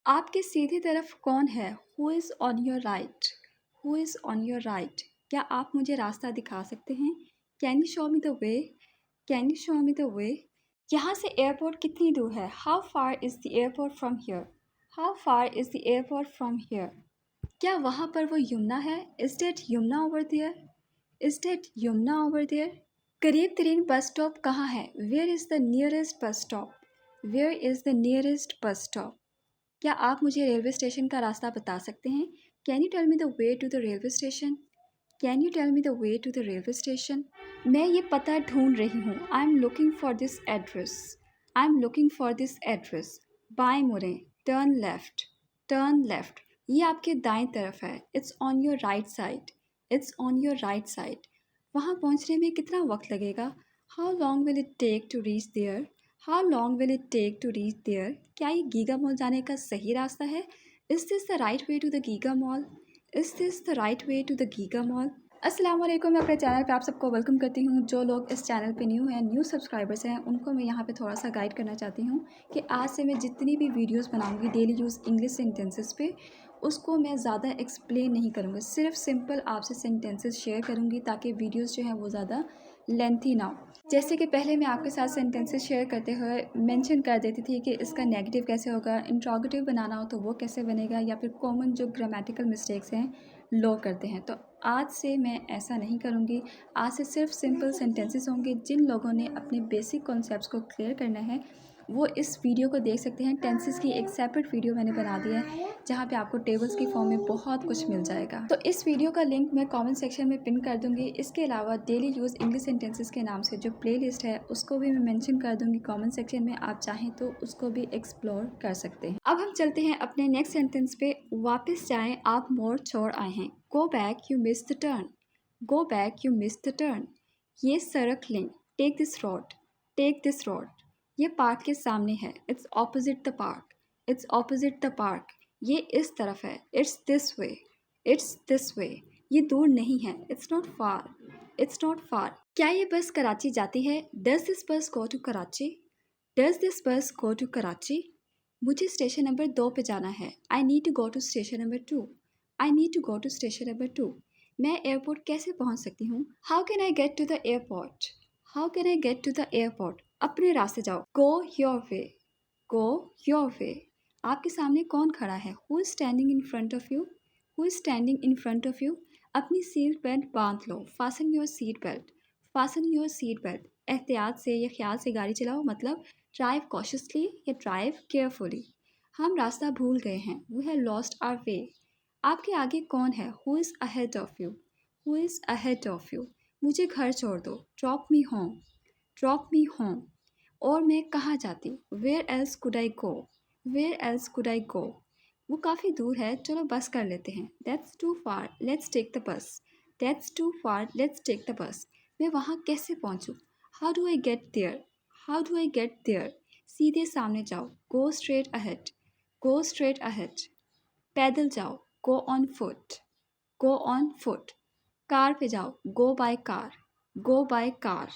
आपके सीधी तरफ कौन है? Who is on your right? Who is on your right? क्या आप मुझे रास्ता दिखा सकते हैं? Can you show me the way? Can you show me the way? यहाँ से एयरपोर्ट कितनी दूर है? How far is the airport from here? How far is the airport from here? क्या वहाँ पर वो यमुना है? Is that Yamuna over there? Is that Yamuna over there? करीब तरीन बस स्टॉप कहाँ है? Where is the nearest bus stop? Where is the nearest bus stop? क्या आप मुझे रेलवे स्टेशन का रास्ता बता सकते हैं? Can you tell me the way to the railway station? Can you tell me the way to the railway station? मैं ये पता ढूंढ रही हूँ। I am looking for this address. I am looking for this address. बाएं मुड़ें, turn left, turn left. ये आपके दाएं तरफ है। It's on your right side, it's on your right side. वहाँ पहुँचने में कितना वक्त लगेगा? How long will it take to reach there? How long will it take to reach there? क्या ये गीगा मॉल जाने का सही रास्ता है? Is this the right way to the Giga Mall? Is this the right way to the Giga Mall? अस्सलाम वालेकुम। मैं अपने चैनल पे आप सबको वेलकम करती हूँ। जो लोग इस चैनल पे न्यू हैं, न्यू सब्सक्राइबर्स हैं, उनको मैं यहाँ पे थोड़ा सा गाइड करना चाहती हूँ कि आज से मैं जितनी भी वीडियोस बनाऊँगी डेली यूज़ इंग्लिश सेंटेंसेस पे, उसको मैं ज़्यादा एक्सप्लेन नहीं करूँगी, सिर्फ सिंपल आपसे सेंटेंसेस शेयर करूँगी ताकि वीडियोज़ जो हैं वो ज़्यादा लेंथी ना हो। जैसे कि पहले मैं आपके साथ सेंटेंसेस शेयर करते हुए मेंशन कर देती थी कि इसका नेगेटिव कैसे होगा, इंट्रोगेटिव बनाना हो तो वो कैसे बनेगा, या फिर कॉमन जो ग्रामेटिकल मिस्टेक्स हैं लो करते हैं। तो आज से मैं ऐसा नहीं करूँगी। आज से सिर्फ सिंपल सेंटेंसेस होंगे। जिन लोगों ने अपने बेसिक कॉन्सेप्ट्स को क्लियर करना है वो इस वीडियो को देख सकते हैं। टेंसेस की एक सेपरेट वीडियो मैंने बना दिया है जहाँ पे आपको टेबल्स की फॉर्म में बहुत कुछ मिल जाएगा। तो इस वीडियो का लिंक मैं कमेंट सेक्शन में पिन कर दूंगी। इसके अलावा डेली यूज़ इंग्लिश सेंटेंसेस के नाम से जो प्लेलिस्ट है उसको भी मैं मेंशन कर दूंगी कमेंट सेक्शन में। आप चाहें तो उसको भी एक्सप्लोर कर सकते हैं। अब हम चलते हैं अपने नेक्स्ट सेंटेंस पे। वापस जाएं, आप मोड़ छोड़ आए हैं। Go back, you miss the turn. Go back, you miss the turn. ये सड़क लें, take this road, take this road. ये पार्क के सामने है। It's opposite the park, it's opposite the park. ये इस तरफ है। It's this way, it's this way. ये दूर नहीं है। It's not far, it's not far. क्या ये बस कराची जाती है? Does this bus go to Karachi? Does this bus go to Karachi? मुझे स्टेशन नंबर 2 पे जाना है। I need to go to station number 2। I need to go to station number 2। मैं airport कैसे पहुंच सकती हूँ? How can I get to the airport? How can I get to the airport? अपने रास्ते जाओ। Go your way, go your way. आपके सामने कौन खड़ा है? Who is standing in front of you? Who is standing in front of you? अपनी seat belt बांध लो। Fasten your seat belt, fasten your seat belt. एहतियात से या ख्याल से गाड़ी चलाओ, मतलब ड्राइव कॉशियसली या ड्राइव केयरफुली। हम रास्ता भूल गए हैं। We have lost our way. आपके आगे कौन है? Who is ahead of you? Who is ahead of you? मुझे घर छोड़ दो। Drop me home, drop me home. और मैं कहाँ जाती? Where else could I go? Where else could I go? वो काफ़ी दूर है, चलो बस कर लेते हैं। That's too far, let's take the bus. That's too far, let's take the bus. मैं वहाँ कैसे पहुँचूँ? How do I get there? How do I get there? सीधे सामने जाओ। Go straight ahead, go straight ahead. पैदल जाओ। Go on foot, go on foot. Car पे जाओ। Go by car, go by car.